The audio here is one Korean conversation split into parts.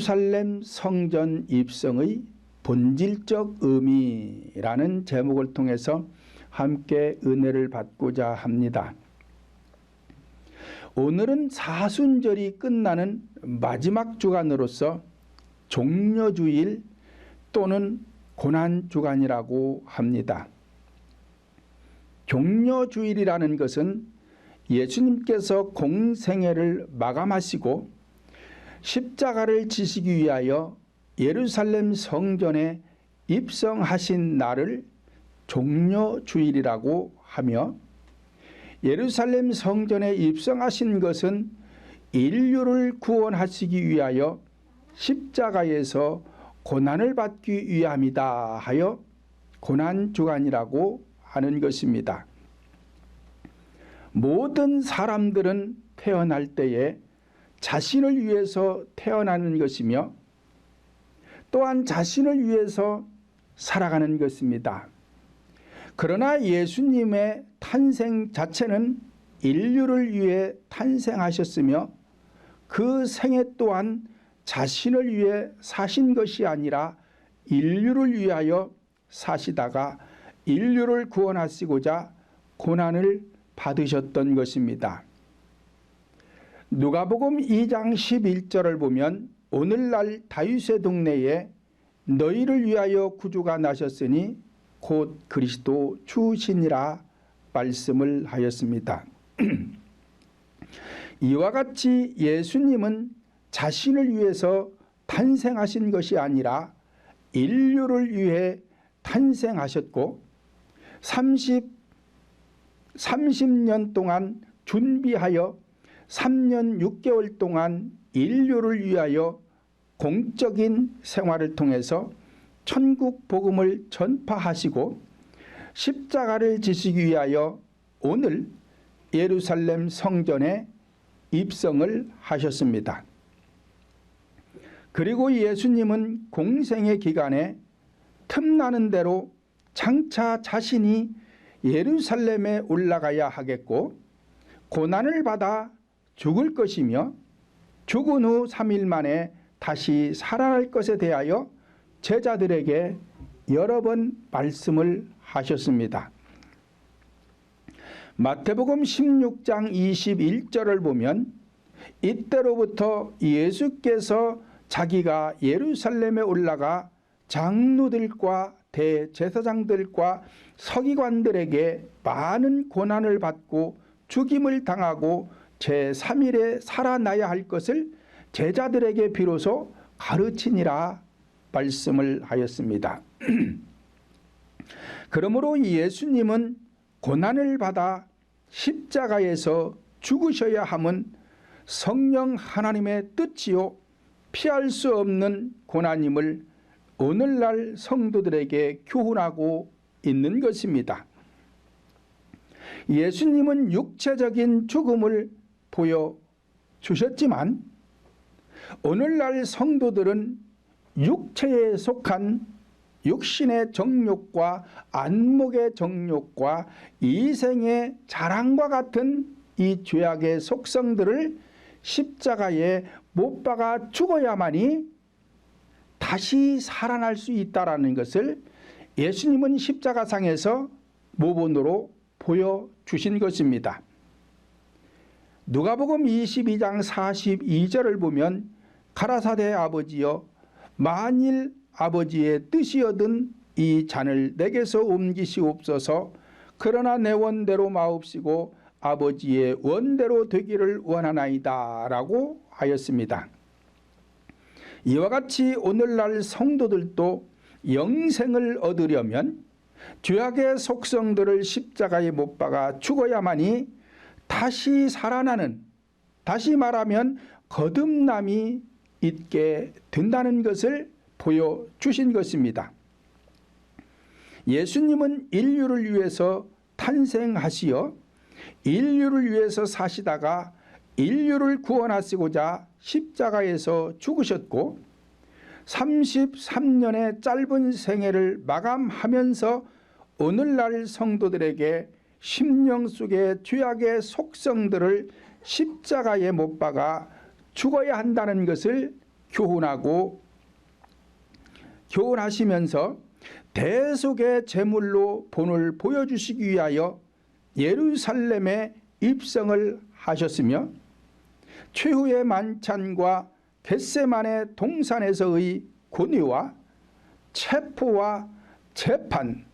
예루살렘 성전 입성의 본질적 의미라는 제목을 통해서 함께 은혜를 받고자 합니다. 오늘은 사순절이 끝나는 마지막 주간으로서 종려주일 또는 고난주간이라고 합니다. 종려주일이라는 것은 예수님께서 공생애를 마감하시고 십자가를 지시기 위하여 예루살렘 성전에 입성하신 날을 종려주일이라고 하며, 예루살렘 성전에 입성하신 것은 인류를 구원하시기 위하여 십자가에서 고난을 받기 위함이다 하여 고난주간이라고 하는 것입니다. 모든 사람들은 태어날 때에 자신을 위해서 태어나는 것이며 또한 자신을 위해서 살아가는 것입니다. 그러나 예수님의 탄생 자체는 인류를 위해 탄생하셨으며 그 생애 또한 자신을 위해 사신 것이 아니라 인류를 위하여 사시다가 인류를 구원하시고자 고난을 받으셨던 것입니다. 누가복음 2장 11절을 보면 오늘날 다윗의 동네에 너희를 위하여 구주가 나셨으니 곧 그리스도 주시니라 말씀을 하였습니다. 이와 같이 예수님은 자신을 위해서 탄생하신 것이 아니라 인류를 위해 탄생하셨고 30년 동안 준비하여 3년 6개월 동안 인류를 위하여 공적인 생활을 통해서 천국 복음을 전파하시고 십자가를 지시기 위하여 오늘 예루살렘 성전에 입성을 하셨습니다. 그리고 예수님은 공생의 기간에 틈나는 대로 장차 자신이 예루살렘에 올라가야 하겠고 고난을 받아 죽을 것이며 죽은 후 3일 만에 다시 살아날 것에 대하여 제자들에게 여러 번 말씀을 하셨습니다. 마태복음 16장 21절을 보면 이때로부터 예수께서 자기가 예루살렘에 올라가 장로들과 대제사장들과 서기관들에게 많은 고난을 받고 죽임을 당하고 제3일에 살아나야 할 것을 제자들에게 비로소 가르치니라 말씀을 하였습니다. 그러므로 예수님은 고난을 받아 십자가에서 죽으셔야 함은 성령 하나님의 뜻이요 피할 수 없는 고난임을 오늘날 성도들에게 교훈하고 있는 것입니다. 예수님은 육체적인 죽음을 보여주셨지만 오늘날 성도들은 육체에 속한 육신의 정욕과 안목의 정욕과 이생의 자랑과 같은 이 죄악의 속성들을 십자가에 못 박아 죽어야만이 다시 살아날 수 있다는 것을 예수님은 십자가상에서 모본으로 보여주신 것입니다. 누가복음 22장 42절을 보면 가라사대 아버지여 만일 아버지의 뜻이거든 이 잔을 내게서 옮기시옵소서. 그러나 내 원대로 마옵시고 아버지의 원대로 되기를 원하나이다 라고 하였습니다. 이와 같이 오늘날 성도들도 영생을 얻으려면 죄악의 속성들을 십자가에 못 박아 죽어야만이 다시 살아나는, 다시 말하면 거듭남이 있게 된다는 것을 보여주신 것입니다. 예수님은 인류를 위해서 탄생하시어 인류를 위해서 사시다가 인류를 구원하시고자 십자가에서 죽으셨고 33년의 짧은 생애를 마감하면서 오늘날 성도들에게 심령 속의 죄악의 속성들을 십자가에 못 박아 죽어야 한다는 것을 교훈하시면서 대속의 제물로 본을 보여주시기 위하여 예루살렘에 입성을 하셨으며 최후의 만찬과 겟세마네 동산에서의 권위와 체포와 재판,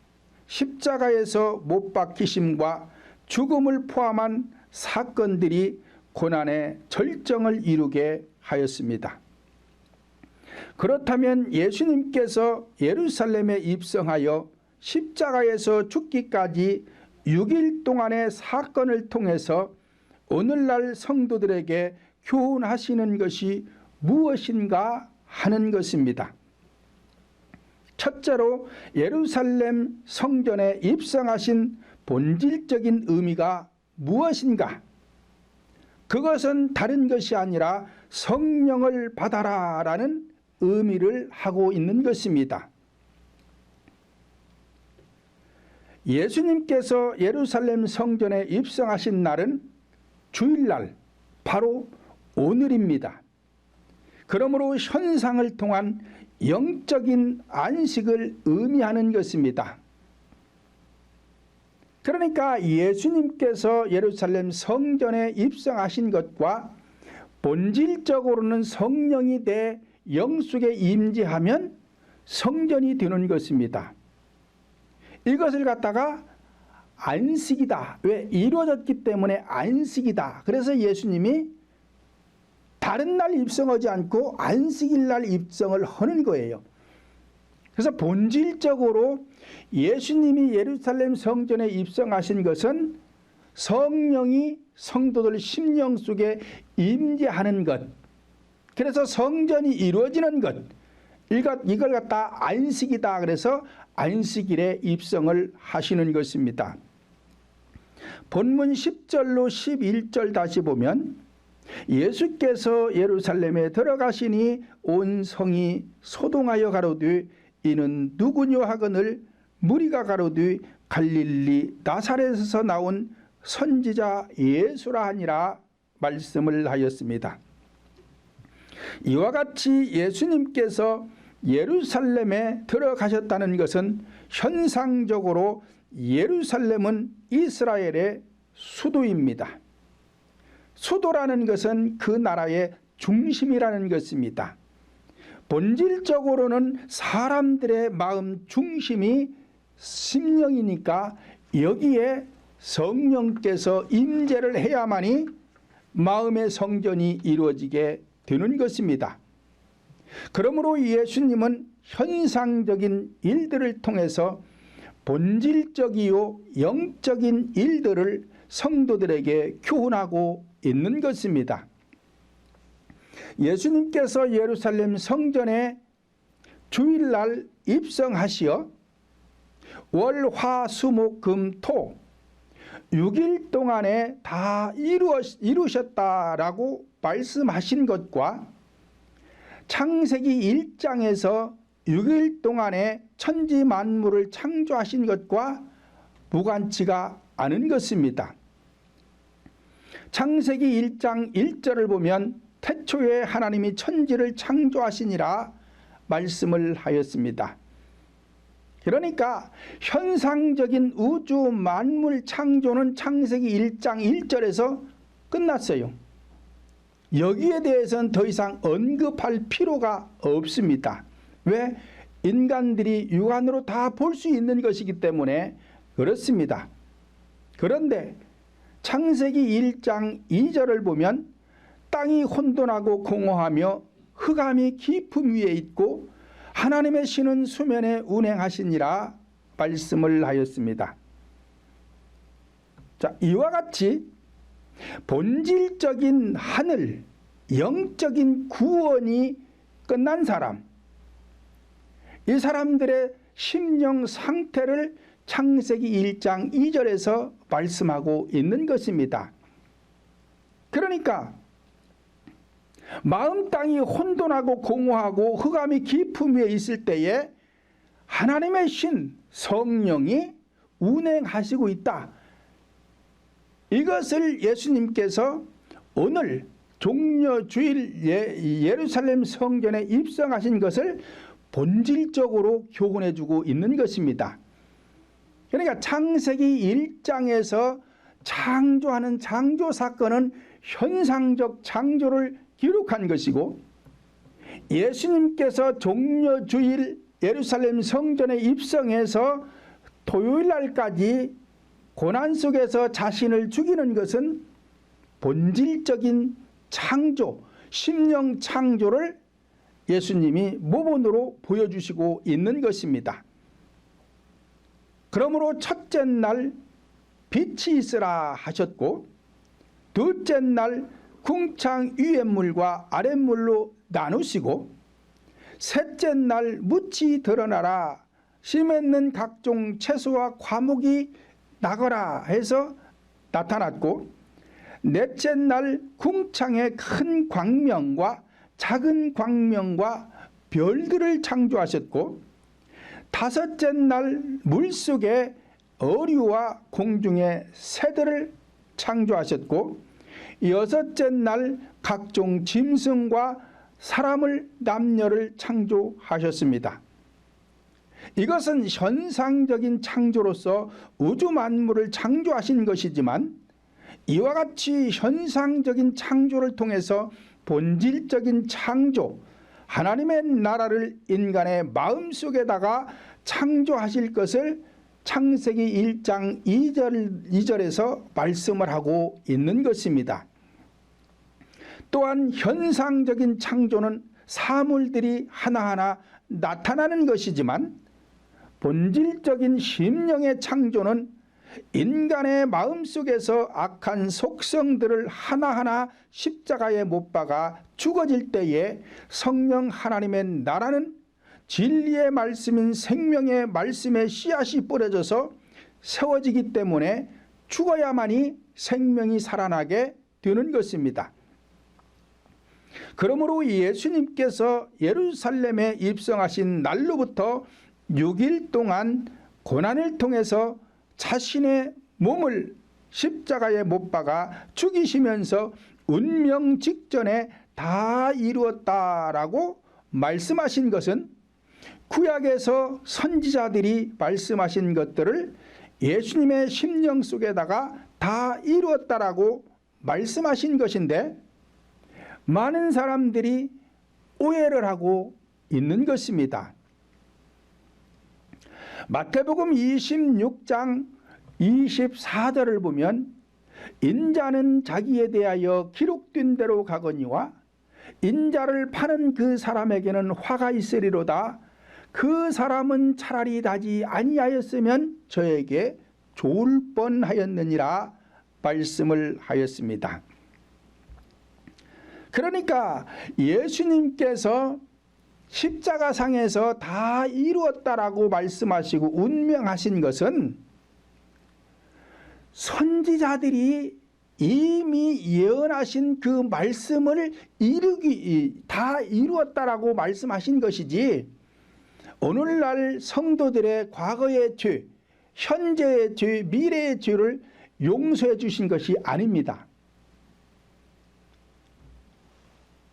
십자가에서 못 박히심과 죽음을 포함한 사건들이 고난의 절정을 이루게 하였습니다. 그렇다면 예수님께서 예루살렘에 입성하여 십자가에서 죽기까지 6일 동안의 사건을 통해서 오늘날 성도들에게 교훈하시는 것이 무엇인가 하는 것입니다. 첫째로 예루살렘 성전에 입성하신 본질적인 의미가 무엇인가? 그것은 다른 것이 아니라 성령을 받아라 라는 의미를 하고 있는 것입니다. 예수님께서 예루살렘 성전에 입성하신 날은 주일날, 바로 오늘입니다. 그러므로 현상을 통한 영적인 안식을 의미하는 것입니다. 그러니까 예수님께서 예루살렘 성전에 입성하신 것과 본질적으로는 성령이 내 영속에 임재하면 성전이 되는 것입니다. 이것을 갖다가 안식이다. 왜? 이루어졌기 때문에 안식이다. 그래서 예수님이 다른 날 입성하지 않고 안식일 날 입성을 하는 거예요. 그래서 본질적으로 예수님이 예루살렘 성전에 입성하신 것은 성령이 성도들 심령 속에 임재하는 것, 그래서 성전이 이루어지는 것, 이걸 갖다 안식이다. 그래서 안식일에 입성을 하시는 것입니다. 본문 10절로 11절 다시 보면 예수께서 예루살렘에 들어가시니 온 성이 소동하여 가로되 이는 누구뇨 하거늘 무리가 가로되 갈릴리 나사렛에서 나온 선지자 예수라 하니라 말씀을 하였습니다. 이와 같이 예수님께서 예루살렘에 들어가셨다는 것은 현상적으로 예루살렘은 이스라엘의 수도입니다. 수도라는 것은 그 나라의 중심이라는 것입니다. 본질적으로는 사람들의 마음 중심이 심령이니까 여기에 성령께서 임재를 해야만이 마음의 성전이 이루어지게 되는 것입니다. 그러므로 예수님은 현상적인 일들을 통해서 본질적이요 영적인 일들을 성도들에게 교훈하고 있는 것입니다. 예수님께서 예루살렘 성전에 주일날 입성하시어 월, 화, 수, 목, 금, 토 6일 동안에 다 이루셨다라고 말씀하신 것과 창세기 1장에서 6일 동안에 천지 만물을 창조하신 것과 무관치가 않은 것입니다. 창세기 1장 1절을 보면 태초에 하나님이 천지를 창조하시니라 말씀을 하였습니다. 그러니까 현상적인 우주 만물 창조는 창세기 1장 1절에서 끝났어요. 여기에 대해서는 더 이상 언급할 필요가 없습니다. 왜? 인간들이 육안으로 다 볼 수 있는 것이기 때문에 그렇습니다. 그런데 창세기 1장 2절을 보면 땅이 혼돈하고 공허하며 흑암이 깊음 위에 있고 하나님의 신은 수면에 운행하시니라 말씀을 하였습니다. 자, 이와 같이 본질적인 하늘, 영적인 구원이 끝난 사람, 이 사람들의 심령 상태를 창세기 1장 2절에서 말씀하고 있는 것입니다. 그러니까 마음 땅이 혼돈하고 공허하고 흑암이 깊음 위에 있을 때에 하나님의 신 성령이 운행하시고 있다. 이것을 예수님께서 오늘 종려주일 예루살렘 성전에 입성하신 것을 본질적으로 교훈해주고 있는 것입니다. 그러니까 창세기 1장에서 창조하는 창조 사건은 현상적 창조를 기록한 것이고, 예수님께서 종려주일 예루살렘 성전에 입성해서 토요일 날까지 고난 속에서 자신을 죽이는 것은 본질적인 창조, 심령 창조를 예수님이 모본으로 보여주시고 있는 것입니다. 그러므로 첫째 날 빛이 있으라 하셨고, 둘째 날 궁창 위의 물과 아랫물로 나누시고, 셋째 날 묻이 드러나라, 씨 맺는 각종 채소와 과목이 나거라 해서 나타났고, 넷째 날 궁창의 큰 광명과 작은 광명과 별들을 창조하셨고, 다섯째 날 물속에 어류와 공중의 새들을 창조하셨고, 여섯째 날 각종 짐승과 사람을, 남녀를 창조하셨습니다. 이것은 현상적인 창조로서 우주 만물을 창조하신 것이지만, 이와 같이 현상적인 창조를 통해서 본질적인 창조, 하나님의 나라를 인간의 마음속에다가 창조하실 것을 창세기 1장 2절에서 말씀을 하고 있는 것입니다. 또한 현상적인 창조는 사물들이 하나하나 나타나는 것이지만, 본질적인 심령의 창조는 인간의 마음속에서 악한 속성들을 하나하나 십자가에 못 박아 죽어질 때에 성령 하나님의 나라는 진리의 말씀인 생명의 말씀에 씨앗이 뿌려져서 세워지기 때문에 죽어야만이 생명이 살아나게 되는 것입니다. 그러므로 예수님께서 예루살렘에 입성하신 날로부터 6일 동안 고난을 통해서 자신의 몸을 십자가에 못 박아 죽이시면서 운명 직전에 다 이루었다라고 말씀하신 것은 구약에서 선지자들이 말씀하신 것들을 예수님의 심령 속에다가 다 이루었다라고 말씀하신 것인데, 많은 사람들이 오해를 하고 있는 것입니다. 마태복음 26장 24절을 보면, 인자는 자기에 대하여 기록된 대로 가거니와 인자를 파는 그 사람에게는 화가 있으리로다. 그 사람은 차라리 나지 아니하였으면 저에게 좋을 뻔하였느니라 말씀을 하였습니다. 그러니까 예수님께서 십자가상에서 다 이루었다라고 말씀하시고 운명하신 것은 선지자들이 이미 예언하신 그 말씀을 다 이루었다라고 말씀하신 것이지, 오늘날 성도들의 과거의 죄, 현재의 죄, 미래의 죄를 용서해 주신 것이 아닙니다.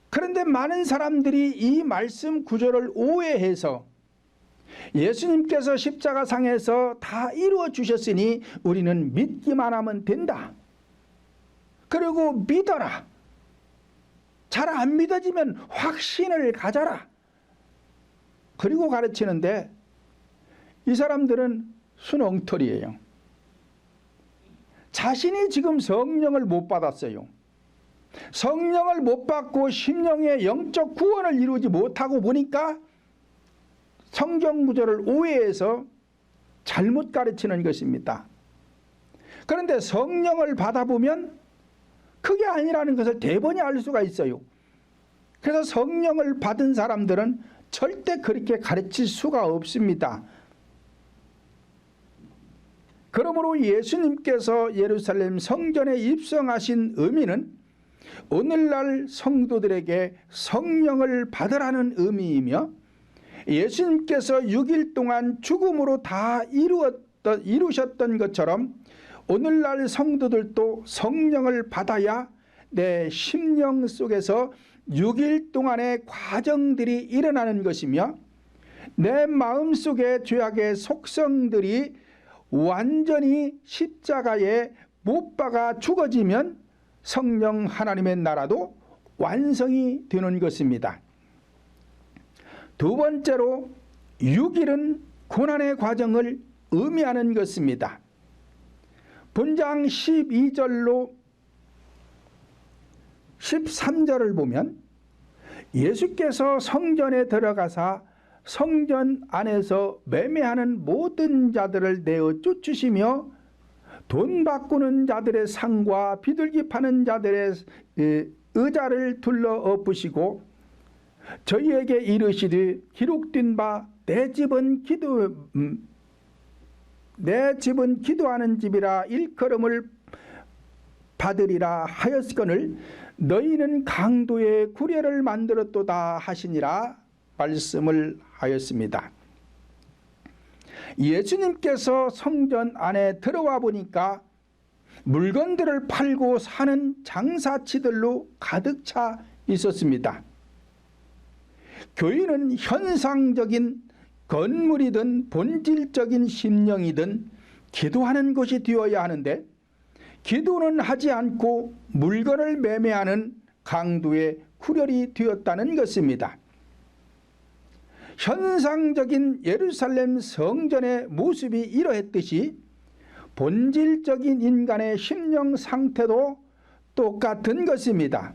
그런데 많은 사람들이 이 말씀 구절을 오해해서 예수님께서 십자가상에서 다 이루어 주셨으니 우리는 믿기만 하면 된다, 그리고 믿어라, 잘 안 믿어지면 확신을 가져라, 그리고 가르치는데, 이 사람들은 순엉터리예요. 자신이 지금 성령을 못 받았어요. 성령을 못 받고 심령의 영적 구원을 이루지 못하고 보니까 성경 구절을 오해해서 잘못 가르치는 것입니다. 그런데 성령을 받아보면 그게 아니라는 것을 대번히 알 수가 있어요. 그래서 성령을 받은 사람들은 절대 그렇게 가르칠 수가 없습니다. 그러므로 예수님께서 예루살렘 성전에 입성하신 의미는 오늘날 성도들에게 성령을 받으라는 의미이며, 예수님께서 6일 동안 죽음으로 다 이루셨던 것처럼 오늘날 성도들도 성령을 받아야 내 심령 속에서 6일 동안의 과정들이 일어나는 것이며 내 마음속의 죄악의 속성들이 완전히 십자가에 못 박아 죽어지면 성령 하나님의 나라도 완성이 되는 것입니다. 두 번째로 6일은 고난의 과정을 의미하는 것입니다. 본장 12절로 13절을 보면 예수께서 성전에 들어가사 성전 안에서 매매하는 모든 자들을 내어 쫓으시며 돈 바꾸는 자들의 상과 비둘기 파는 자들의 의자를 둘러 엎으시고 저희에게 이르시되 기록된 바 내 집은 기도하는 집이라 일컬음을 받으리라 하였거늘 너희는 강도의 구례를 만들었도다 하시니라 말씀을 하였습니다. 예수님께서 성전 안에 들어와 보니까 물건들을 팔고 사는 장사치들로 가득 차 있었습니다. 교회는 현상적인 건물이든 본질적인 심령이든 기도하는 곳이 되어야 하는데 기도는 하지 않고 물건을 매매하는 강도의 구렬이 되었다는 것입니다. 현상적인 예루살렘 성전의 모습이 이러했듯이 본질적인 인간의 심령 상태도 똑같은 것입니다.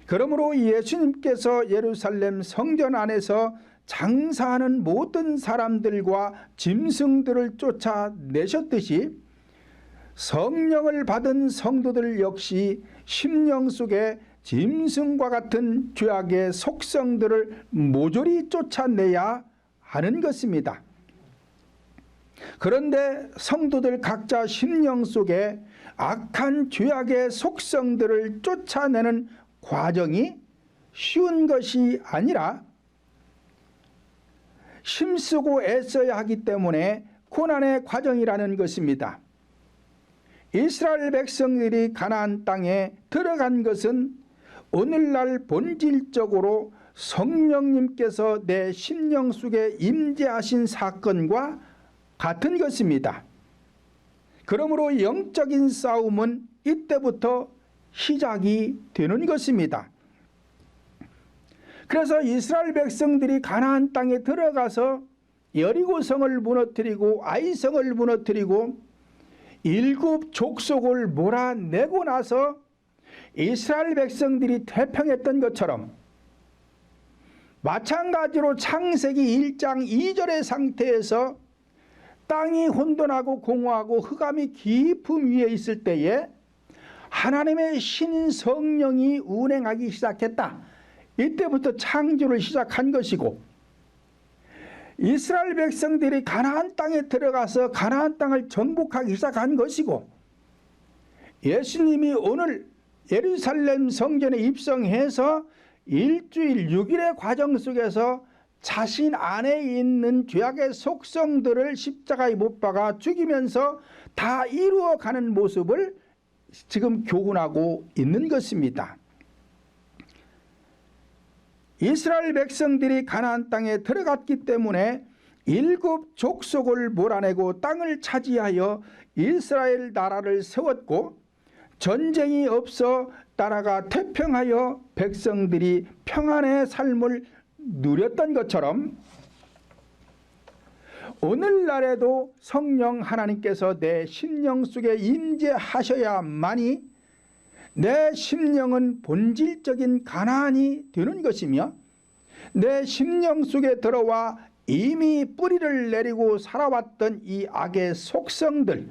그러므로 예수님께서 예루살렘 성전 안에서 장사하는 모든 사람들과 짐승들을 쫓아내셨듯이 성령을 받은 성도들 역시 심령 속에 짐승과 같은 죄악의 속성들을 모조리 쫓아내야 하는 것입니다. 그런데 성도들 각자 심령 속에 악한 죄악의 속성들을 쫓아내는 과정이 쉬운 것이 아니라 힘쓰고 애써야 하기 때문에 고난의 과정이라는 것입니다. 이스라엘 백성들이 가나안 땅에 들어간 것은 오늘날 본질적으로 성령님께서 내 심령 속에 임재하신 사건과 같은 것입니다. 그러므로 영적인 싸움은 이때부터 시작이 되는 것입니다. 그래서 이스라엘 백성들이 가나안 땅에 들어가서 여리고성을 무너뜨리고 아이성을 무너뜨리고 7 족속을 몰아내고 나서 이스라엘 백성들이 태평했던 것처럼 마찬가지로 창세기 1장 2절의 상태에서 땅이 혼돈하고 공허하고 흑암이 깊음 위에 있을 때에 하나님의 신 성령이 운행하기 시작했다. 이때부터 창조를 시작한 것이고 이스라엘 백성들이 가나안 땅에 들어가서 가나안 땅을 정복하기 시작한 것이고 예수님이 오늘 예루살렘 성전에 입성해서 일주일 6일의 과정 속에서 자신 안에 있는 죄악의 속성들을 십자가에 못 박아 죽이면서 다 이루어가는 모습을 지금 교훈하고 있는 것입니다. 이스라엘 백성들이 가나안 땅에 들어갔기 때문에 7 족속을 몰아내고 땅을 차지하여 이스라엘 나라를 세웠고 전쟁이 없어 나라가 태평하여 백성들이 평안의 삶을 누렸던 것처럼 오늘날에도 성령 하나님께서 내 심령 속에 임재하셔야만이 내 심령은 본질적인 가나안이 되는 것이며 내 심령 속에 들어와 이미 뿌리를 내리고 살아왔던 이 악의 속성들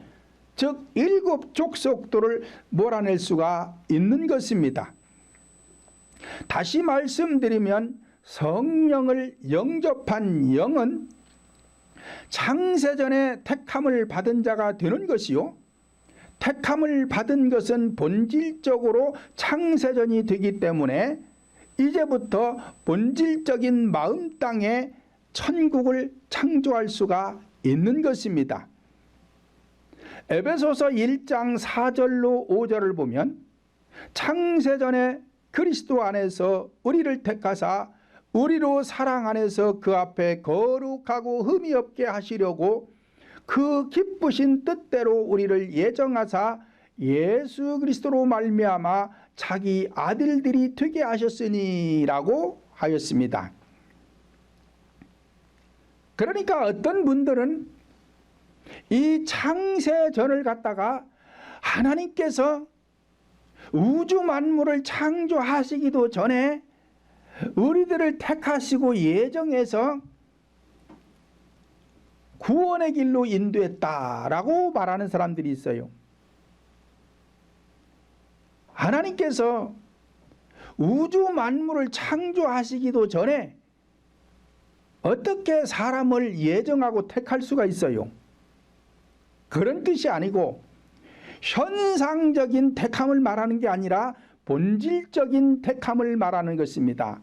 즉 7 족속들을 몰아낼 수가 있는 것입니다. 다시 말씀드리면 성령을 영접한 영은 창세전에 택함을 받은 자가 되는 것이요 택함을 받은 것은 본질적으로 창세전이 되기 때문에 이제부터 본질적인 마음 땅에 천국을 창조할 수가 있는 것입니다. 에베소서 1장 4절로 5절을 보면 창세전에 그리스도 안에서 우리를 택하사 우리로 사랑 안에서 그 앞에 거룩하고 흠이 없게 하시려고 그 기쁘신 뜻대로 우리를 예정하사 예수 그리스도로 말미암아 자기 아들들이 되게 하셨으니라고 하였습니다. 그러니까 어떤 분들은 이 창세전을 갖다가 하나님께서 우주 만물을 창조하시기도 전에 우리들을 택하시고 예정해서 구원의 길로 인도했다라고 말하는 사람들이 있어요. 하나님께서 우주 만물을 창조하시기도 전에 어떻게 사람을 예정하고 택할 수가 있어요? 그런 뜻이 아니고 현상적인 택함을 말하는 게 아니라 본질적인 택함을 말하는 것입니다.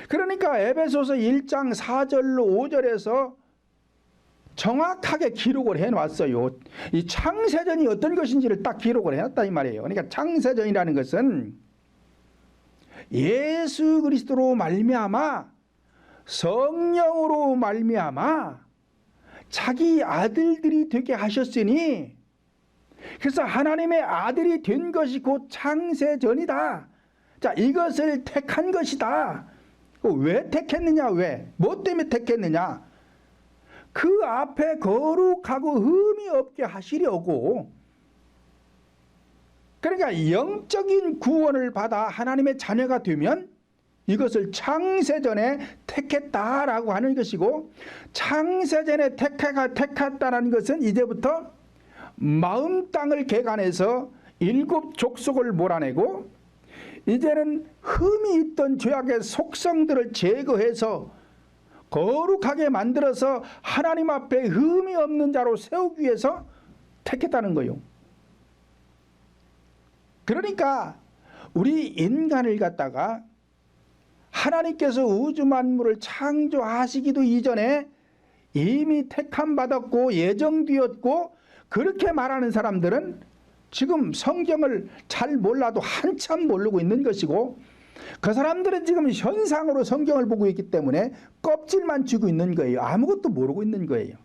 그러니까 에베소서 1장 4절로 5절에서 정확하게 기록을 해놨어요. 이 창세전이 어떤 것인지를 딱 기록을 해놨다 이 말이에요. 그러니까 창세전이라는 것은 예수 그리스도로 말미암아 성령으로 말미암아 자기 아들들이 되게 하셨으니, 그래서 하나님의 아들이 된 것이 곧 창세전이다. 자, 이것을 택한 것이다. 왜 택했느냐? 왜? 뭐 때문에 택했느냐? 그 앞에 거룩하고 흠이 없게 하시려고. 그러니까 영적인 구원을 받아 하나님의 자녀가 되면 이것을 창세전에 택했다라고 하는 것이고, 창세전에 택했다는 것은 이제부터 마음 땅을 개간해서 7 족속을 몰아내고 이제는 흠이 있던 죄악의 속성들을 제거해서 거룩하게 만들어서 하나님 앞에 흠이 없는 자로 세우기 위해서 택했다는 거예요. 그러니까 우리 인간을 갖다가 하나님께서 우주 만물을 창조하시기도 이전에 이미 택함 받았고 예정되었고, 그렇게 말하는 사람들은 지금 성경을 잘 몰라도 한참 모르고 있는 것이고, 그 사람들은 지금 현상으로 성경을 보고 있기 때문에 껍질만 쥐고 있는 거예요. 아무것도 모르고 있는 거예요.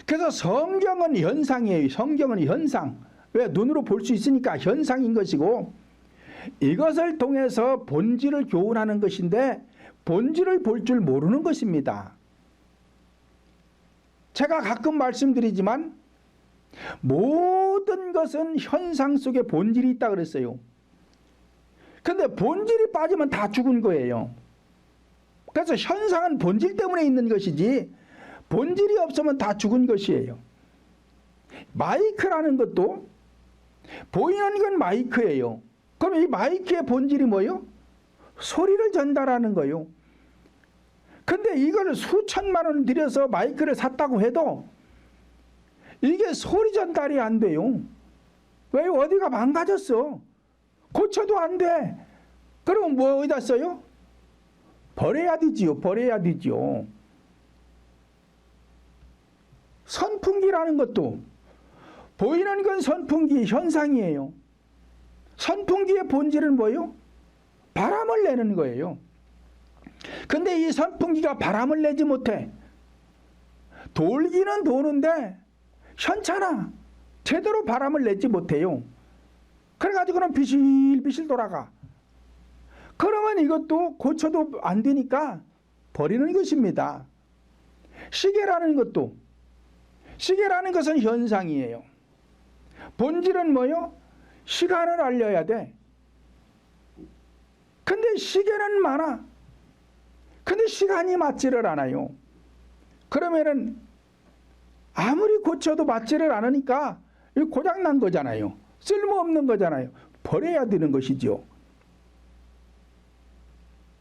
그래서 성경은 현상이에요. 성경은 현상. 왜? 눈으로 볼 수 있으니까 현상인 것이고, 이것을 통해서 본질을 교훈하는 것인데 본질을 볼 줄 모르는 것입니다. 제가 가끔 말씀드리지만 모든 것은 현상 속에 본질이 있다 그랬어요. 그런데 본질이 빠지면 다 죽은 거예요. 그래서 현상은 본질 때문에 있는 것이지 본질이 없으면 다 죽은 것이에요. 마이크라는 것도 보이는 건 마이크예요. 그럼 이 마이크의 본질이 뭐예요? 소리를 전달하는 거예요. 근데 이걸 수천만 원 들여서 마이크를 샀다고 해도 이게 소리 전달이 안 돼요. 왜? 어디가 망가졌어. 고쳐도 안 돼. 그럼 뭐 어디다 써요? 버려야 되지요. 버려야 되지요. 선풍기라는 것도 보이는 건 선풍기 현상이에요. 선풍기의 본질은 뭐예요? 바람을 내는 거예요. 근데 이 선풍기가 바람을 내지 못해. 돌기는 도는데 현찮아. 제대로 바람을 내지 못해요. 그래가지고는 비실비실 돌아가. 그러면 이것도 고쳐도 안 되니까 버리는 것입니다. 시계라는 것도, 시계라는 것은 현상이에요. 본질은 뭐요? 시간을 알려야 돼. 근데 시계는 많아. 근데 시간이 맞지를 않아요. 그러면은 아무리 고쳐도 맞지를 않으니까 고장난 거잖아요. 쓸모없는 거잖아요. 버려야 되는 것이죠.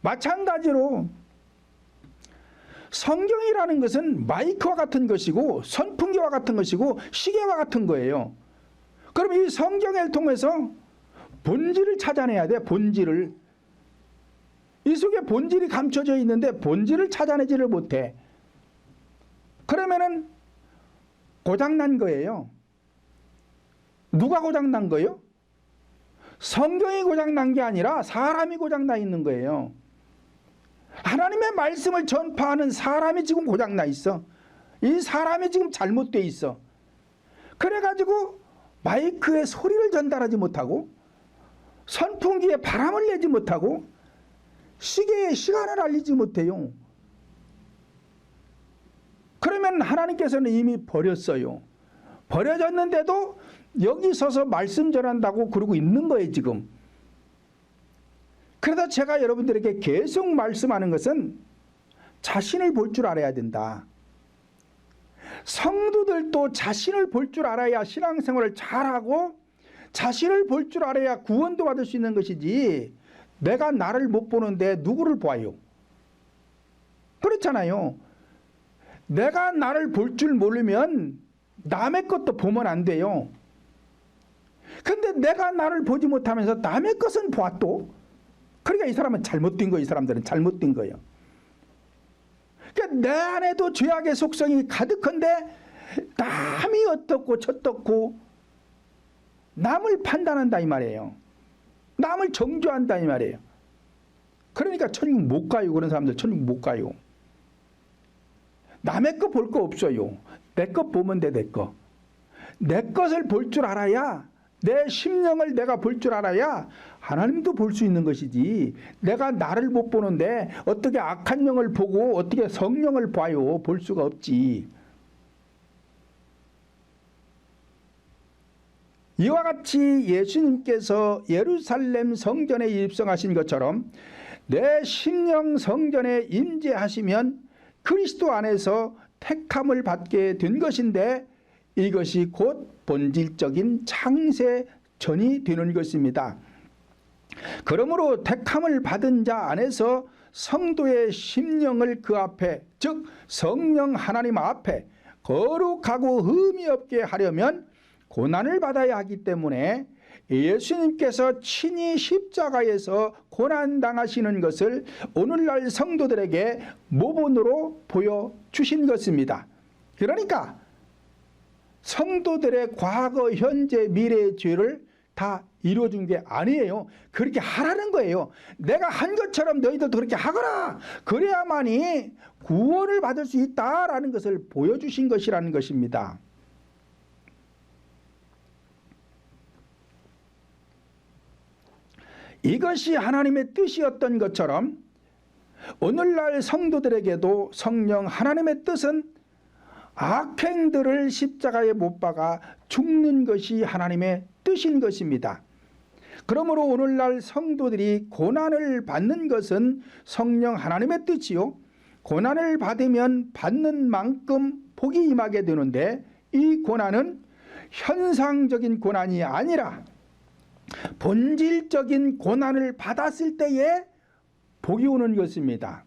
마찬가지로 성경이라는 것은 마이크와 같은 것이고 선풍기와 같은 것이고 시계와 같은 거예요. 그럼 이 성경을 통해서 본질을 찾아내야 돼. 본질을. 이 속에 본질이 감춰져 있는데 본질을 찾아내지를 못해. 그러면은 고장난 거예요. 누가 고장난 거예요? 성경이 고장난 게 아니라 사람이 고장나 있는 거예요. 하나님의 말씀을 전파하는 사람이 지금 고장나 있어. 이 사람이 지금 잘못되어 있어. 그래가지고 마이크에 소리를 전달하지 못하고 선풍기에 바람을 내지 못하고 시계에 시간을 알리지 못해요. 그러면 하나님께서는 이미 버렸어요. 버려졌는데도 여기 서서 말씀 전한다고 그러고 있는 거예요 지금. 그래서 제가 여러분들에게 계속 말씀하는 것은 자신을 볼 줄 알아야 된다. 성도들도 자신을 볼 줄 알아야 신앙생활을 잘하고 자신을 볼 줄 알아야 구원도 받을 수 있는 것이지, 내가 나를 못 보는데 누구를 봐요? 그렇잖아요. 내가 나를 볼 줄 모르면 남의 것도 보면 안 돼요. 근데 내가 나를 보지 못하면서 남의 것은 봐도, 그러니까 이 사람은 잘못된 거예요. 이 사람들은 잘못된 거예요. 그러니까 내 안에도 죄악의 속성이 가득한데 남이 어떻고 저떻고 남을 판단한다 이 말이에요. 남을 정죄한다 이 말이에요. 그러니까 천국 못 가요. 그런 사람들 천국 못 가요. 남의 거 볼 거 없어요. 내 것 보면 돼. 내 거. 내 것을 볼 줄 알아야, 내 심령을 내가 볼 줄 알아야 하나님도 볼 수 있는 것이지, 내가 나를 못 보는데 어떻게 악한 영을 보고 어떻게 성령을 봐요? 볼 수가 없지. 이와 같이 예수님께서 예루살렘 성전에 입성하신 것처럼 내 심령 성전에 임재하시면 그리스도 안에서 택함을 받게 된 것인데, 이것이 곧 본질적인 창세 전이 되는 것입니다. 그러므로 택함을 받은 자 안에서 성도의 심령을 그 앞에, 즉 성령 하나님 앞에 거룩하고 흠이 없게 하려면 고난을 받아야 하기 때문에 예수님께서 친히 십자가에서 고난당하시는 것을 오늘날 성도들에게 모본으로 보여주신 것입니다. 그러니까 성도들의 과거, 현재, 미래의 죄를 다 이루어준 게 아니에요. 그렇게 하라는 거예요. 내가 한 것처럼 너희들도 그렇게 하거라. 그래야만이 구원을 받을 수 있다라는 것을 보여주신 것이라는 것입니다. 이것이 하나님의 뜻이었던 것처럼 오늘날 성도들에게도 성령 하나님의 뜻은 악행들을 십자가에 못 박아 죽는 것이 하나님의 뜻인 것입니다. 그러므로 오늘날 성도들이 고난을 받는 것은 성령 하나님의 뜻이요, 고난을 받으면 받는 만큼 복이 임하게 되는데, 이 고난은 현상적인 고난이 아니라 본질적인 고난을 받았을 때에 복이 오는 것입니다.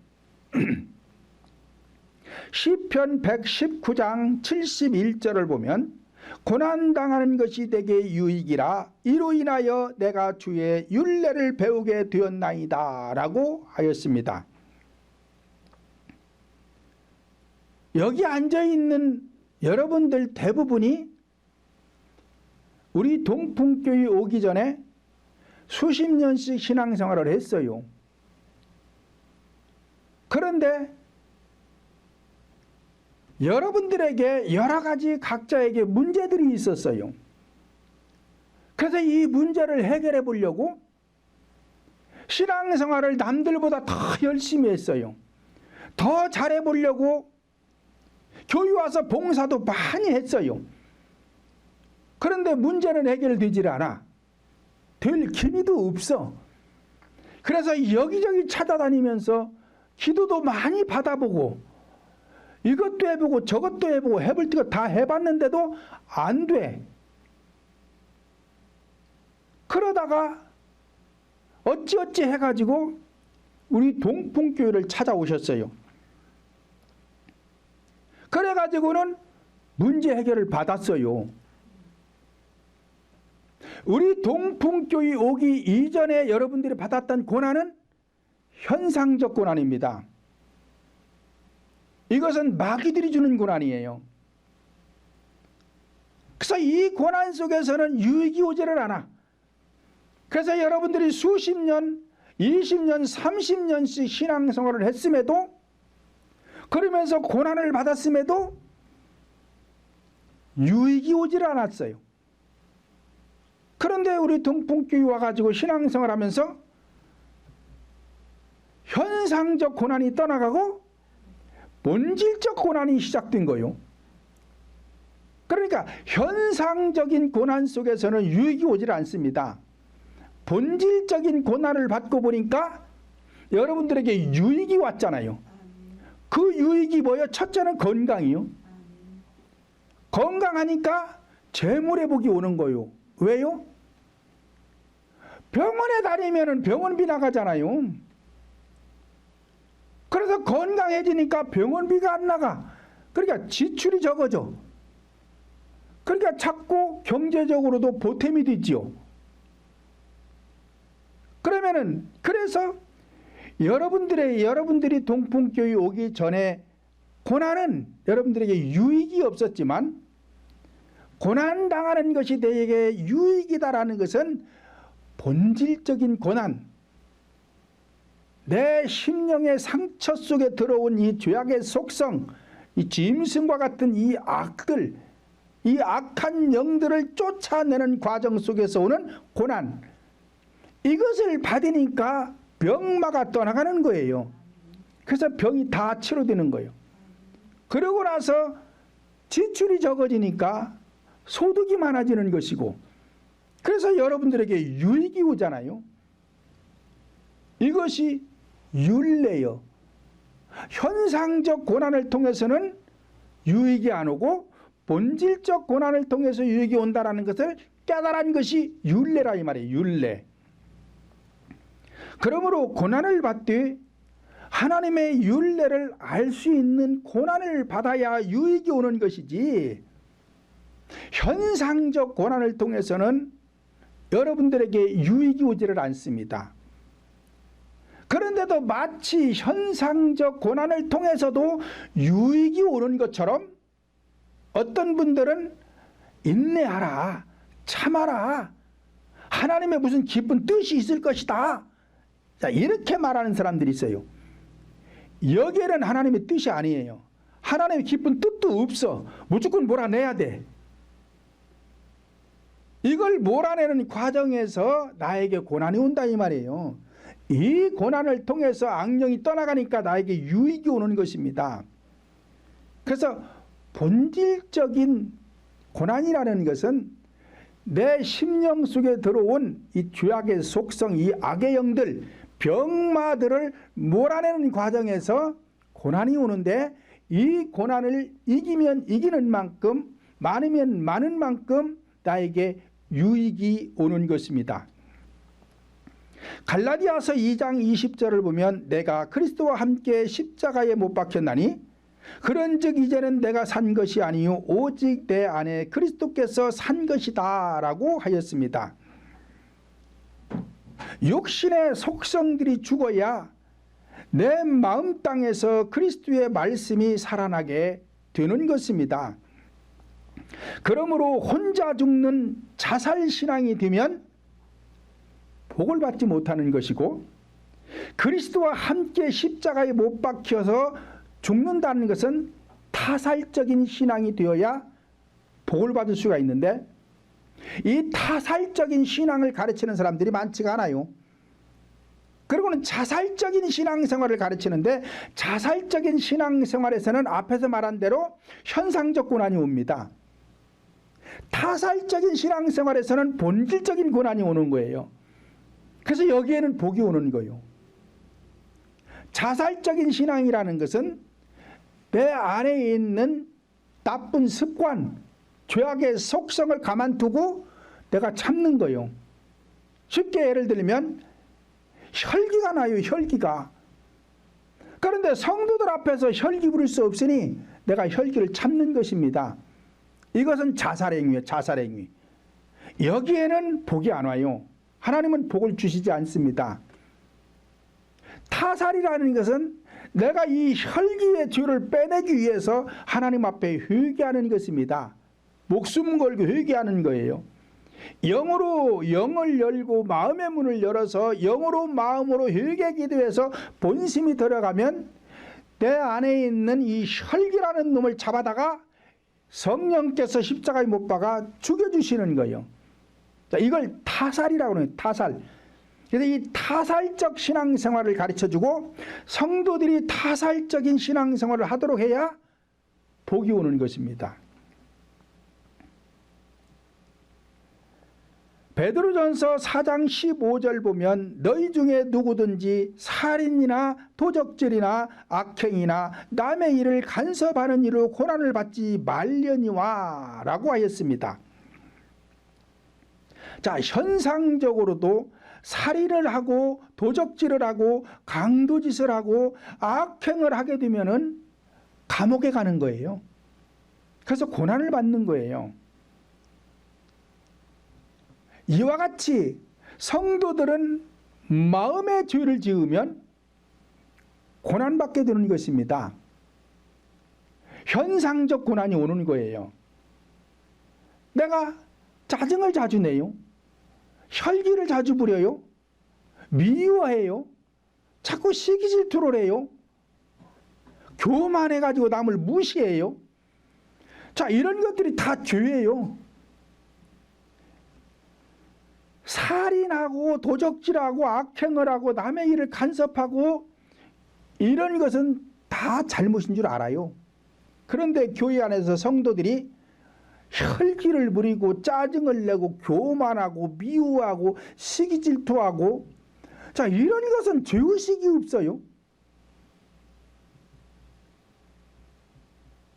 시편 119장 71절을 보면 고난당하는 것이 내게 유익이라 이로 인하여 내가 주의 율례를 배우게 되었나이다 라고 하였습니다. 여기 앉아있는 여러분들 대부분이 우리 동풍교회 오기 전에 수십 년씩 신앙생활을 했어요. 그런데 여러분들에게 여러 가지 각자에게 문제들이 있었어요. 그래서 이 문제를 해결해 보려고 신앙생활을 남들보다 더 열심히 했어요. 더 잘해 보려고 교회 와서 봉사도 많이 했어요. 그런데 문제는 해결되질 않아. 될 기미도 없어. 그래서 여기저기 찾아다니면서 기도도 많이 받아보고 이것도 해보고 저것도 해보고 해볼 거 다 해봤는데도 안 돼. 그러다가 어찌어찌 해가지고 우리 동풍교회를 찾아오셨어요. 그래가지고는 문제 해결을 받았어요. 우리 동풍교회 오기 이전에 여러분들이 받았던 고난은 현상적 고난입니다. 이것은 마귀들이 주는 고난이에요. 그래서 그래서 이 고난 속에서는 유익이 오지를 않아. 그래서 여러분들이 수십 년, 20년, 30년씩 신앙생활을 했음에도, 그러면서 고난을 받았음에도 유익이 오지를 않았어요. 그런데 우리 동풍교회 와가지고 신앙생활 하면서 현상적 고난이 떠나가고 본질적 고난이 시작된 거예요. 그러니까 현상적인 고난 속에서는 유익이 오질 않습니다. 본질적인 고난을 받고 보니까 여러분들에게 유익이 왔잖아요. 그 유익이 뭐예요? 첫째는 건강이요. 건강하니까 재물회복이 오는 거예요. 왜요? 병원에 다니면 병원비 나가잖아요. 그래서 건강해지니까 병원비가 안 나가. 그러니까 지출이 적어져. 그러니까 자꾸 경제적으로도 보탬이 되지요. 그래서 여러분들이 동풍교회 오기 전에 고난은 여러분들에게 유익이 없었지만, 고난당하는 것이 내게 유익이다라는 것은 본질적인 고난, 내 심령의 상처 속에 들어온 이 죄악의 속성, 이 짐승과 같은 이 악들, 이 악한 영들을 쫓아내는 과정 속에서 오는 고난, 이것을 받으니까 병마가 떠나가는 거예요. 그래서 병이 다 치료되는 거예요. 그러고 나서 지출이 적어지니까 소득이 많아지는 것이고, 그래서 여러분들에게 유익이 오잖아요. 이것이 율례요. 현상적 고난을 통해서는 유익이 안 오고 본질적 고난을 통해서 유익이 온다는 것을 깨달은 것이 율례라 이 말이에요. 율례. 그러므로 고난을 받되 하나님의 율례를 알 수 있는 고난을 받아야 유익이 오는 것이지, 현상적 고난을 통해서는 여러분들에게 유익이 오지를 않습니다. 그런데도 마치 현상적 고난을 통해서도 유익이 오는 것처럼 어떤 분들은 인내하라, 참아라, 하나님의 무슨 깊은 뜻이 있을 것이다, 자, 이렇게 말하는 사람들이 있어요. 여기에는 하나님의 뜻이 아니에요. 하나님의 깊은 뜻도 없어. 무조건 몰아내야 돼. 이걸 몰아내는 과정에서 나에게 고난이 온다 이 말이에요. 이 고난을 통해서 악령이 떠나가니까 나에게 유익이 오는 것입니다. 그래서 본질적인 고난이라는 것은 내 심령 속에 들어온 이 죄악의 속성, 이 악의 영들, 병마들을 몰아내는 과정에서 고난이 오는데, 이 고난을 이기면 이기는 만큼, 많으면 많은 만큼 나에게 유익이 오는 것입니다. 갈라디아서 2장 20절을 보면 내가 그리스도와 함께 십자가에 못 박혔나니 그런즉 이제는 내가 산 것이 아니요 오직 내 안에 그리스도께서 산 것이다 라고 하였습니다. 육신의 속성들이 죽어야 내 마음 땅에서 그리스도의 말씀이 살아나게 되는 것입니다. 그러므로 혼자 죽는 자살신앙이 되면 복을 받지 못하는 것이고, 그리스도와 함께 십자가에 못 박혀서 죽는다는 것은 타살적인 신앙이 되어야 복을 받을 수가 있는데, 이 타살적인 신앙을 가르치는 사람들이 많지가 않아요. 그리고는 자살적인 신앙생활을 가르치는데, 자살적인 신앙생활에서는 앞에서 말한 대로 현상적 고난이 옵니다. 타살적인 신앙생활에서는 본질적인 고난이 오는 거예요. 그래서 여기에는 복이 오는 거예요. 자살적인 신앙이라는 것은 내 안에 있는 나쁜 습관, 죄악의 속성을 가만두고 내가 참는 거예요. 쉽게 예를 들면 혈기가 나요. 혈기가. 그런데 성도들 앞에서 혈기 부릴 수 없으니 내가 혈기를 참는 것입니다. 이것은 자살행위예요. 자살행위. 여기에는 복이 안 와요. 하나님은 복을 주시지 않습니다. 타살이라는 것은 내가 이 혈기의 죄를 빼내기 위해서 하나님 앞에 회개하는 것입니다. 목숨 걸고 회개하는 거예요. 영으로 영을 열고 마음의 문을 열어서 영으로 마음으로 회개 기도해서 본심이 들어가면 내 안에 있는 이 혈기라는 놈을 잡아다가 성령께서 십자가에 못 박아 죽여주시는 거예요. 자, 이걸 타살이라고 하는 거예요. 타살. 그래서 이 타살적 신앙생활을 가르쳐주고 성도들이 타살적인 신앙생활을 하도록 해야 복이 오는 것입니다. 베드로전서 4장 15절 보면 너희 중에 누구든지 살인이나 도적질이나 악행이나 남의 일을 간섭하는 일로 고난을 받지 말려니와 라고 하였습니다. 자, 현상적으로도 살인을 하고 도적질을 하고 강도짓을 하고 악행을 하게 되면은 감옥에 가는 거예요. 그래서 고난을 받는 거예요. 이와 같이 성도들은 마음의 죄를 지으면 고난받게 되는 것입니다. 현상적 고난이 오는 거예요. 내가 짜증을 자주 내요. 혈기를 자주 부려요. 미워해요. 자꾸 시기질투를 해요. 교만해가지고 남을 무시해요. 자, 이런 것들이 다 죄예요. 살인하고 도적질하고 악행을 하고 남의 일을 간섭하고 이런 것은 다 잘못인 줄 알아요. 그런데 교회 안에서 성도들이 혈기를 부리고 짜증을 내고 교만하고 미워하고 시기질투하고 자, 이런 것은 죄의식이 없어요.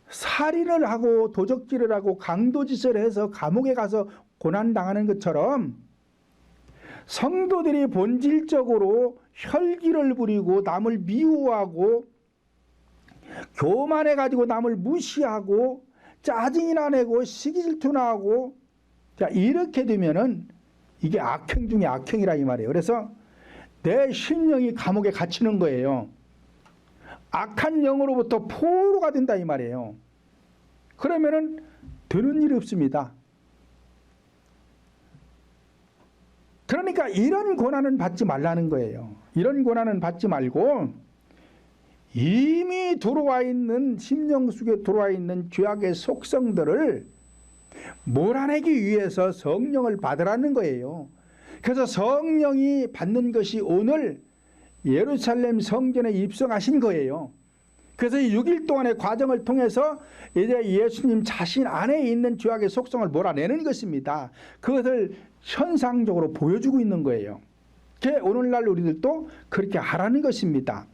살인을 하고 도적질을 하고 강도짓을 해서 감옥에 가서 고난당하는 것처럼 성도들이 본질적으로 혈기를 부리고 남을 미워하고 교만해가지고 남을 무시하고 짜증이나 내고 시기질투나 하고 자, 이렇게 되면은 이게 악행 중에 악행이라 이 말이에요. 그래서 내 심령이 감옥에 갇히는 거예요. 악한 영으로부터 포로가 된다 이 말이에요. 그러면은 되는 일이 없습니다. 그러니까 이런 고난은 받지 말라는 거예요. 이런 고난은 받지 말고 이미 들어와 있는 심령 속에 들어와 있는 죄악의 속성들을 몰아내기 위해서 성령을 받으라는 거예요. 그래서 성령이 받는 것이 오늘 예루살렘 성전에 입성하신 거예요. 그래서 이 6일 동안의 과정을 통해서 이제 예수님 자신 안에 있는 죄악의 속성을 몰아내는 것입니다. 그것을 현상적으로 보여주고 있는 거예요. 오늘날 우리들도 그렇게 하라는 것입니다.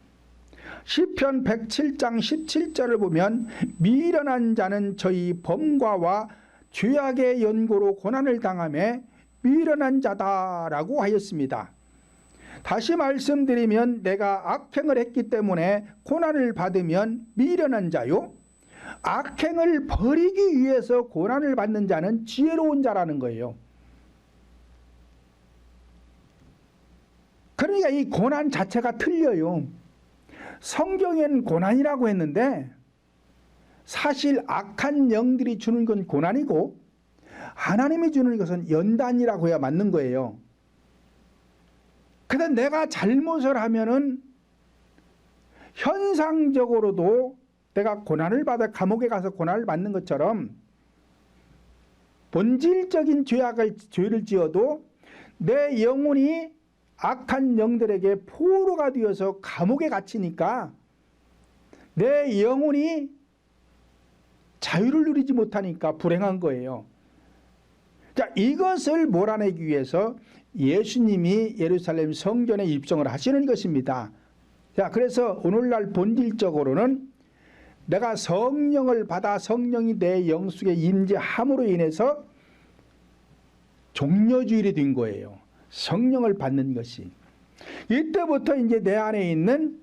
시편 107장 17절을 보면 미련한 자는 저희 범과와 죄악의 연고로 고난을 당하며 미련한 자다라고 하였습니다. 다시 말씀드리면 내가 악행을 했기 때문에 고난을 받으면 미련한 자요. 악행을 버리기 위해서 고난을 받는 자는 지혜로운 자라는 거예요. 그러니까 이 고난 자체가 틀려요. 성경에는 고난이라고 했는데 사실 악한 영들이 주는 건 고난이고 하나님이 주는 것은 연단이라고 해야 맞는 거예요. 그런데 내가 잘못을 하면은 현상적으로도 내가 고난을 받아 감옥에 가서 고난을 받는 것처럼 본질적인 죄를 지어도 내 영혼이 악한 영들에게 포로가 되어서 감옥에 갇히니까 내 영혼이 자유를 누리지 못하니까 불행한 거예요. 자, 이것을 몰아내기 위해서 예수님이 예루살렘 성전에 입성을 하시는 것입니다. 자, 그래서 오늘날 본질적으로는 내가 성령을 받아 성령이 내 영 속에 임재함으로 인해서 종려주일이 된 거예요. 성령을 받는 것이. 이때부터 이제 내 안에 있는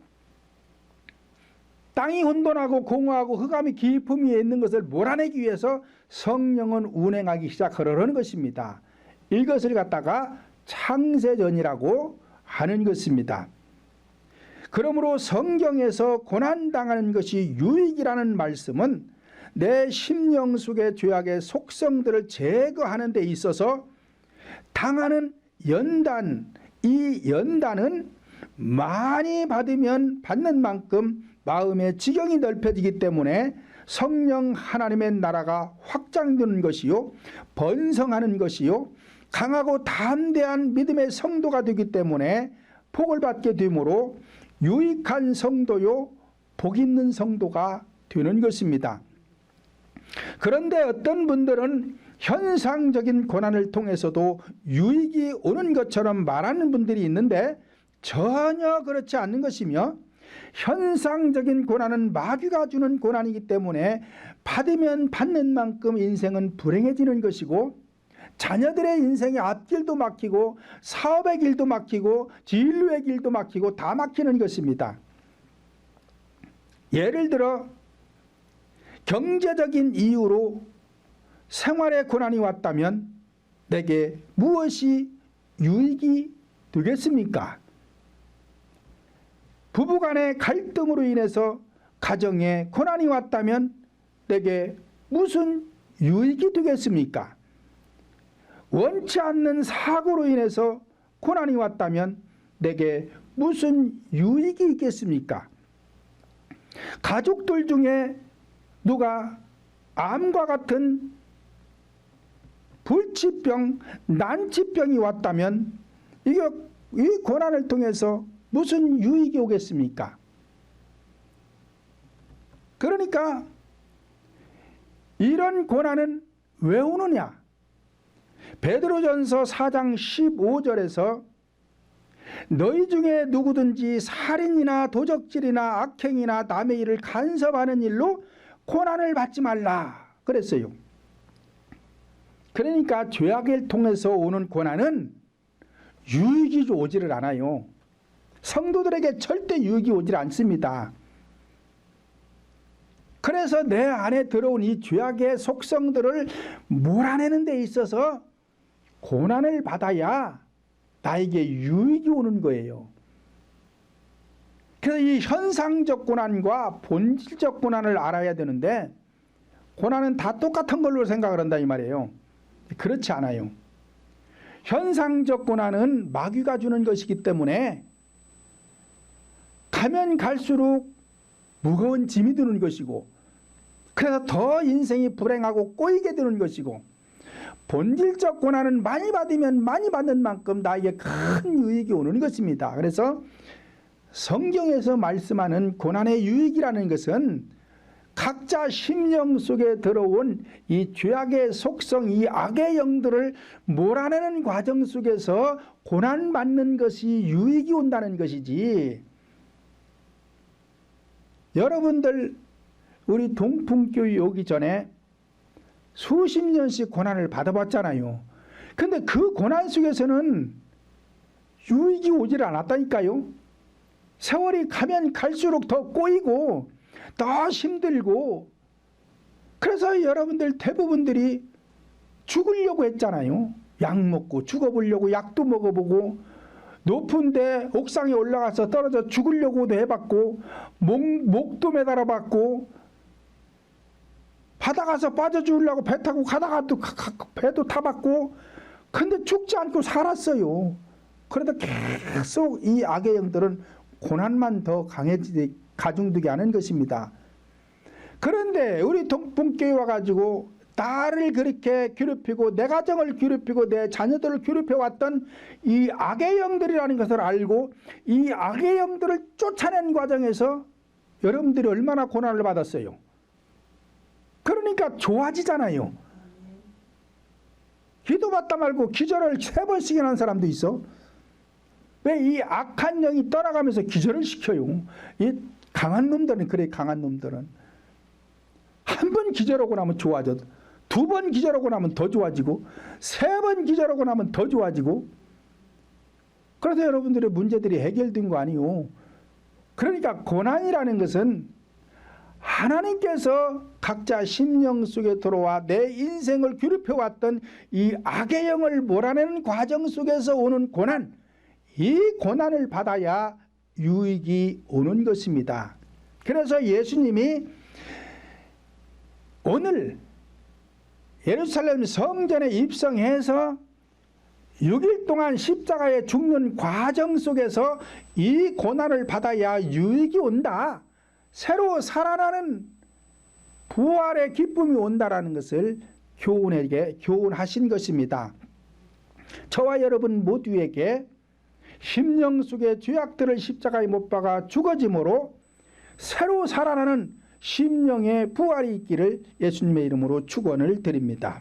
땅이 혼돈하고 공허하고 흑암이 깊음이 있는 것을 몰아내기 위해서 성령은 운행하기 시작하려는 것입니다. 이것을 갖다가 창세전이라고 하는 것입니다. 그러므로 성경에서 고난당하는 것이 유익이라는 말씀은 내 심령 속의 죄악의 속성들을 제거하는 데 있어서 당하는 연단, 이 연단은 많이 받으면 받는 만큼 마음의 지경이 넓혀지기 때문에 성령 하나님의 나라가 확장되는 것이요, 번성하는 것이요, 강하고 담대한 믿음의 성도가 되기 때문에 복을 받게 되므로 유익한 성도요, 복 있는 성도가 되는 것입니다. 그런데 어떤 분들은 현상적인 고난을 통해서도 유익이 오는 것처럼 말하는 분들이 있는데 전혀 그렇지 않는 것이며, 현상적인 고난은 마귀가 주는 고난이기 때문에 받으면 받는 만큼 인생은 불행해지는 것이고, 자녀들의 인생의 앞길도 막히고 사업의 길도 막히고 진로의 길도 막히고 다 막히는 것입니다. 예를 들어 경제적인 이유로 생활에 고난이 왔다면 내게 무엇이 유익이 되겠습니까? 부부간의 갈등으로 인해서 가정에 고난이 왔다면 내게 무슨 유익이 되겠습니까? 원치 않는 사고로 인해서 고난이 왔다면 내게 무슨 유익이 있겠습니까? 가족들 중에 누가 암과 같은 불치병, 난치병이 왔다면 이 고난을 통해서 무슨 유익이 오겠습니까? 그러니까 이런 고난은 왜 오느냐? 베드로전서 4장 15절에서 너희 중에 누구든지 살인이나 도적질이나 악행이나 남의 일을 간섭하는 일로 고난을 받지 말라 그랬어요. 그러니까 죄악을 통해서 오는 고난은 유익이 오지를 않아요. 성도들에게 절대 유익이 오질 않습니다. 그래서 내 안에 들어온 이 죄악의 속성들을 몰아내는 데 있어서 고난을 받아야 나에게 유익이 오는 거예요. 그래서 이 현상적 고난과 본질적 고난을 알아야 되는데, 고난은 다 똑같은 걸로 생각을 한다 이 말이에요. 그렇지 않아요. 현상적 고난은 마귀가 주는 것이기 때문에 가면 갈수록 무거운 짐이 드는 것이고, 그래서 더 인생이 불행하고 꼬이게 되는 것이고, 본질적 고난은 많이 받으면 많이 받는 만큼 나에게 큰 유익이 오는 것입니다. 그래서 성경에서 말씀하는 고난의 유익이라는 것은 각자 심령 속에 들어온 이 죄악의 속성, 이 악의 영들을 몰아내는 과정 속에서 고난받는 것이 유익이 온다는 것이지, 여러분들 우리 동풍교회 오기 전에 수십 년씩 고난을 받아봤잖아요. 근데 그 고난 속에서는 유익이 오질 않았다니까요. 세월이 가면 갈수록 더 꼬이고 더 힘들고, 그래서 여러분들 대부분들이 죽으려고 했잖아요. 약 먹고 죽어보려고 약도 먹어보고, 높은데 옥상에 올라가서 떨어져 죽으려고도 해봤고, 목도 매달아봤고, 바다 가서 빠져 죽으려고 배 타고 가다가도 배도 타봤고, 근데 죽지 않고 살았어요. 그래도 계속 이 악의 영들은 고난만 더 가중되게 하는 것입니다. 그런데 우리 동풍교회 와가지고 나를 그렇게 괴롭히고 내 가정을 괴롭히고 내 자녀들을 괴롭혀왔던 이 악의 영들이라는 것을 알고 이 악의 영들을 쫓아낸 과정에서 여러분들이 얼마나 고난을 받았어요. 그러니까 좋아지잖아요. 기도받다 말고 기절을 3번씩이나 한 사람도 있어. 왜 이 악한 영이 떠나가면서 기절을 시켜요. 이 강한 놈들은 그래. 강한 놈들은 한 번 기절하고 나면 좋아져, 2번 기절하고 나면 더 좋아지고, 3번 기절하고 나면 더 좋아지고. 그래서 여러분들의 문제들이 해결된 거 아니요. 그러니까 고난이라는 것은 하나님께서 각자 심령 속에 들어와 내 인생을 괴롭혀왔던 이 악의 영을 몰아내는 과정 속에서 오는 고난, 이 고난을 받아야 유익이 오는 것입니다. 그래서 예수님이 오늘 예루살렘 성전에 입성해서 6일 동안 십자가에 죽는 과정 속에서 이 고난을 받아야 유익이 온다. 새로 살아나는 부활의 기쁨이 온다라는 것을 교훈하신 것입니다. 저와 여러분 모두에게 심령 속의 죄악들을 십자가에 못 박아 죽어짐으로 새로 살아나는 심령의 부활이 있기를 예수님의 이름으로 축원을 드립니다.